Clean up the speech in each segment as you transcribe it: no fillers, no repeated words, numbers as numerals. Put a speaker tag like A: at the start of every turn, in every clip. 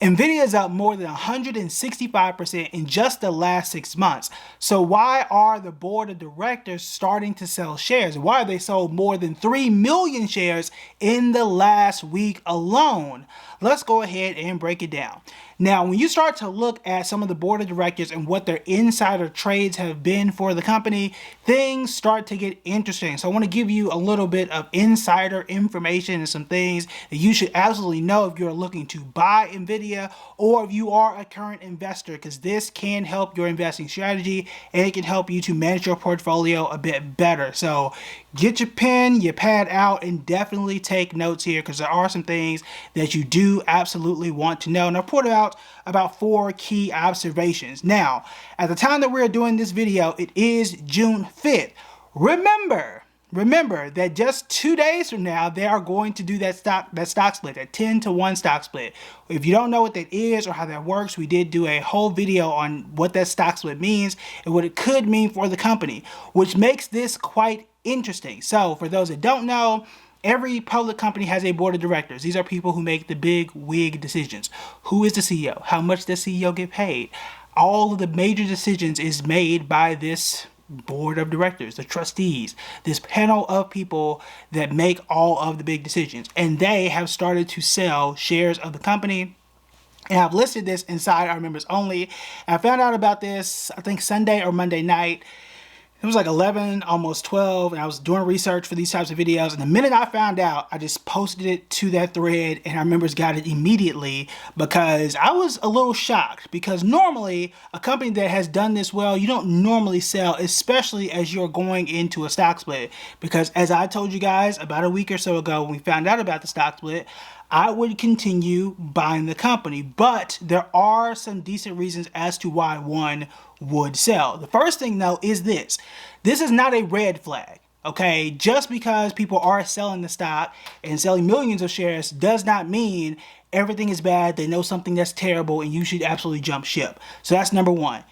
A: Nvidia is up more than 165% in just the last 6 months. So why are the board of directors starting to sell shares? Why are they sold more than 3 million shares in the last week alone? Let's go ahead and break it down. Now, when you start to look at some of the board of directors and what their insider trades have been for the company, things start to get interesting. So I want to give you a little bit of insider information and some things that you should absolutely know if you're looking to buy Nvidia or if you are a current investor, because this can help your investing strategy and it can help you to manage your portfolio a bit better. So get your pen, your pad out, and definitely take notes here, because there are some things that you do absolutely want to know. And I'll put out about 4 key observations. Now, at the time that we're doing this video, it is June 5th. Remember that just 2 days from now, they are going to do that stock split, that 10-to-1 stock split. If you don't know what that is or how that works, we did do a whole video on what that stock split means and what it could mean for the company, which makes this quite interesting. So for those that don't know, every public company has a board of directors. These are people who make the big wig decisions. Who is the CEO? How much does the CEO get paid? All of the major decisions is made by this board of directors, the trustees, this panel of people that make all of the big decisions. And they have started to sell shares of the company. And I've listed this inside our members only. And I found out about this, I think Sunday or Monday night. It was like 11, almost 12, and I was doing research for these types of videos. And the minute I found out, I just posted it to that thread, and our members got it immediately, because I was a little shocked. Because normally, a company that has done this well, you don't normally sell, especially as you're going into a stock split. Because as I told you guys about a week or so ago, when we found out about the stock split, I would continue buying the company. But there are some decent reasons as to why one would sell. The first thing though is this. This is not a red flag. Okay, just because people are selling the stock and selling millions of shares does not mean everything is bad. They know something that's terrible and you should absolutely jump ship. So that's number one.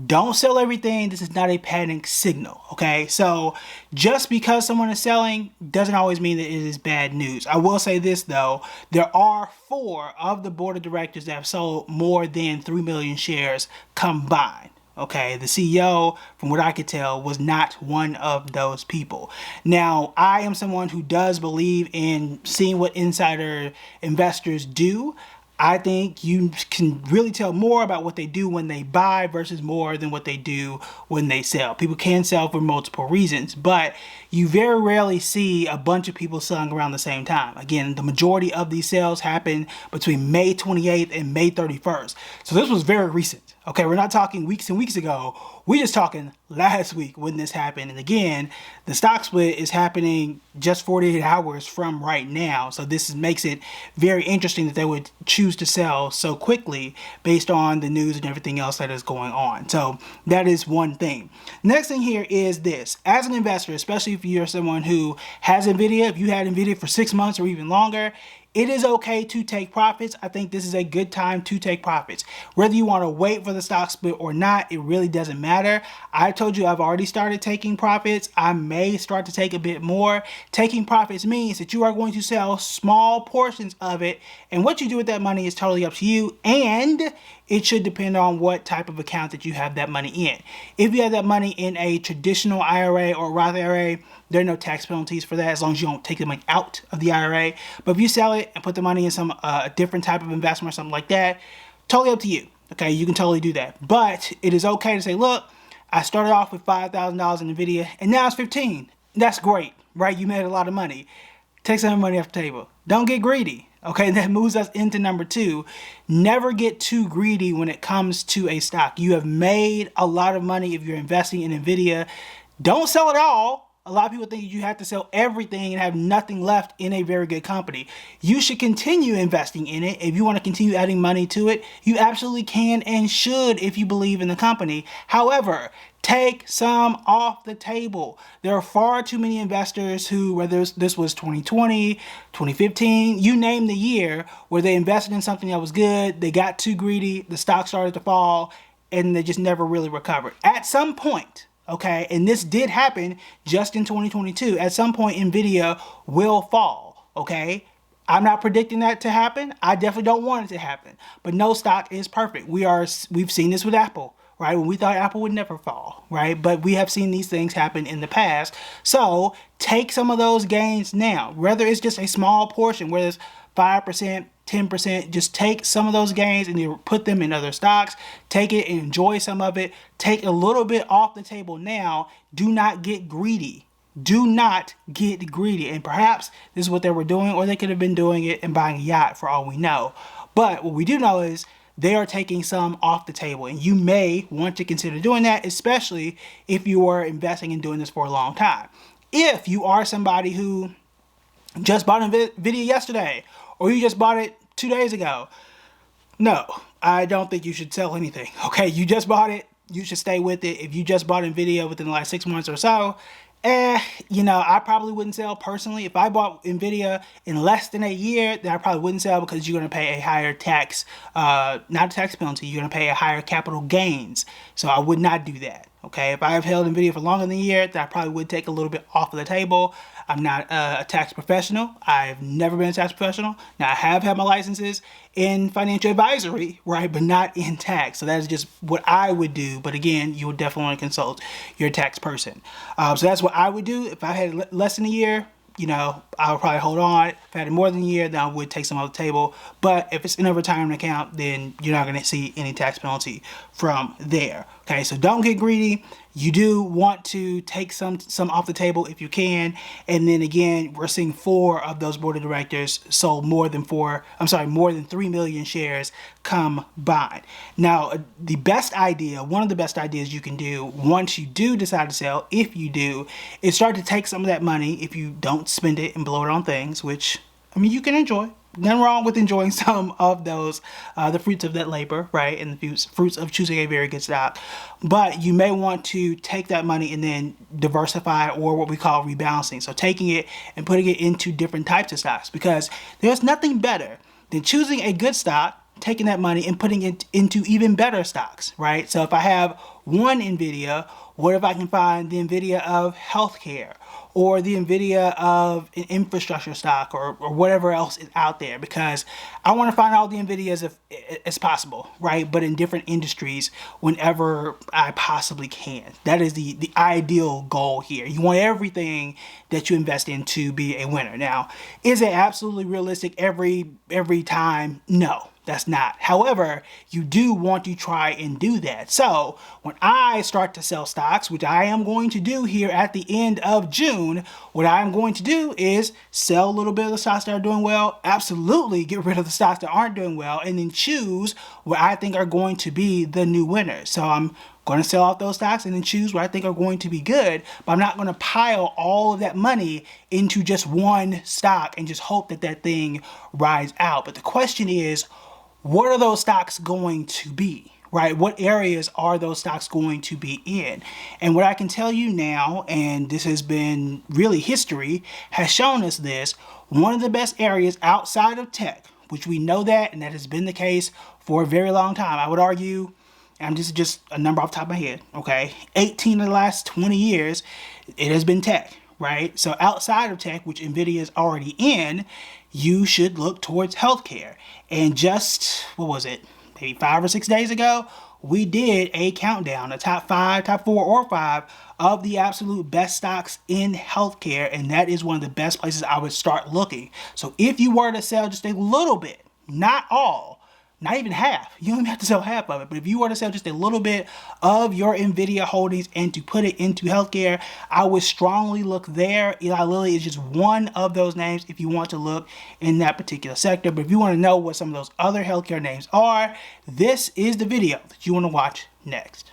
A: Don't sell everything. This is not a panic signal, okay? So just because someone is selling doesn't always mean that it is bad news. I will say this though, there are 4 of the board of directors that have sold more than 3 million shares combined. Okay, the CEO, from what I could tell, was not one of those people. Now, I am someone who does believe in seeing what insider investors do. I think you can really tell more about what they do when they buy versus more than what they do when they sell. People can sell for multiple reasons, but you very rarely see a bunch of people selling around the same time. Again, the majority of these sales happen between May 28th and May 31st. So this was very recent. Okay, we're not talking weeks and weeks ago. We're just talking last week when this happened. And again, the stock split is happening just 48 hours from right now. So this makes it very interesting that they would choose to sell so quickly based on the news and everything else that is going on. So that is one thing. Next thing here is this. As an investor, especially if you're someone who has Nvidia, if you had Nvidia for 6 months or even longer, it is okay to take profits. I think this is a good time to take profits. Whether you want to wait for the stock split or not, it really doesn't matter. I told you I've already started taking profits. I may start to take a bit more. Taking profits means that you are going to sell small portions of it, and what you do with that money is totally up to you, and it should depend on what type of account that you have that money in. If you have that money in a traditional IRA or Roth IRA, there are no tax penalties for that as long as you don't take the money out of the IRA. But if you sell it and put the money in some different type of investment or something like that, totally up to you. Okay, you can totally do that. But it is okay to say, look, I started off with $5,000 in Nvidia and now it's 15. That's great, right? You made a lot of money. Take some money off the table. Don't get greedy. Okay, that moves us into number 2. Never get too greedy when it comes to a stock. You have made a lot of money if you're investing in Nvidia. Don't sell it all. A lot of people think you have to sell everything and have nothing left in a very good company. You should continue investing in it. If you want to continue adding money to it, you absolutely can and should if you believe in the company. However, take some off the table. There are far too many investors who, whether this was 2020, 2015, you name the year, where they invested in something that was good, they got too greedy, the stock started to fall, and they just never really recovered. At some point, okay, and this did happen just in 2022, at some point Nvidia will fall, okay? I'm not predicting that to happen. I definitely don't want it to happen. But no stock is perfect. We've seen this with Apple, right? When we thought Apple would never fall, right? But we have seen these things happen in the past. So take some of those gains now, whether it's just a small portion, whether it's 5%, 10%, just take some of those gains and you put them in other stocks. Take it and enjoy some of it. Take a little bit off the table now. Do not get greedy. Do not get greedy. And perhaps this is what they were doing, or they could have been doing it and buying a yacht for all we know. But what we do know is they are taking some off the table, and you may want to consider doing that, especially if you are investing and doing this for a long time. If you are somebody who just bought Nvidia yesterday, or you just bought it 2 days ago, no, I don't think you should sell anything. Okay, you just bought it, you should stay with it. If you just bought Nvidia within the last 6 months or so, I probably wouldn't sell personally. If I bought Nvidia in less than a year, then I probably wouldn't sell, because you're going to pay a higher tax, not a tax penalty, you're going to pay a higher capital gains. So I would not do that. Okay, if I have held Nvidia for longer than a year, then I probably would take a little bit off of the table. I'm not a tax professional. I've never been a tax professional. Now, I have had my licenses in financial advisory, right, but not in tax. So that is just what I would do. But again, you would definitely want to consult your tax person. So that's what I would do. If I had less than a year, I would probably hold on. If I had more than a year, then I would take some off the table. But if it's in a retirement account, then you're not going to see any tax penalty from there. Okay, so don't get greedy. You do want to take some off the table if you can. And then again, we're seeing 4 of those board of directors sold more than 3 million shares combined. Now, one of the best ideas you can do once you do decide to sell, if you do, is start to take some of that money, if you don't spend it and blow it on things, which, you can enjoy. Nothing wrong with enjoying some of those, the fruits of that labor, right? And the fruits of choosing a very good stock. But you may want to take that money and then diversify, or what we call rebalancing. So taking it and putting it into different types of stocks, because there's nothing better than choosing a good stock, taking that money and putting it into even better stocks, right? So if I have one Nvidia, what if I can find the Nvidia of healthcare, or the Nvidia of an infrastructure stock, or whatever else is out there? Because I want to find all the Nvidias as possible, right? But in different industries whenever I possibly can. That is the ideal goal here. You want everything that you invest in to be a winner. Now, is it absolutely realistic every time? No. That's not. However, you do want to try and do that. So when I start to sell stocks, which I am going to do here at the end of June, what I'm going to do is sell a little bit of the stocks that are doing well, absolutely get rid of the stocks that aren't doing well, and then choose what I think are going to be the new winners. So I'm going to sell off those stocks and then choose what I think are going to be good, but I'm not going to pile all of that money into just one stock and just hope that that thing rides out. But the question is, what are those stocks going to be, right? What areas are those stocks going to be in? And what I can tell you now, and this has been really history, has shown us this, one of the best areas outside of tech, which we know that, and that has been the case for a very long time. I would argue, and this is just a number off the top of my head, okay, 18 of the last 20 years, it has been tech, right? So outside of tech, which Nvidia is already in, you should look towards healthcare. And just, maybe 5 or 6 days ago, we did a countdown, a top 4 or 5 of the absolute best stocks in healthcare. And that is one of the best places I would start looking. So if you were to sell just a little bit, not all, not even half, you don't even have to sell half of it, but if you were to sell just a little bit of your Nvidia holdings and to put it into healthcare, I would strongly look there. Eli Lilly is just one of those names if you want to look in that particular sector. But if you want to know what some of those other healthcare names are, this is the video that you want to watch next.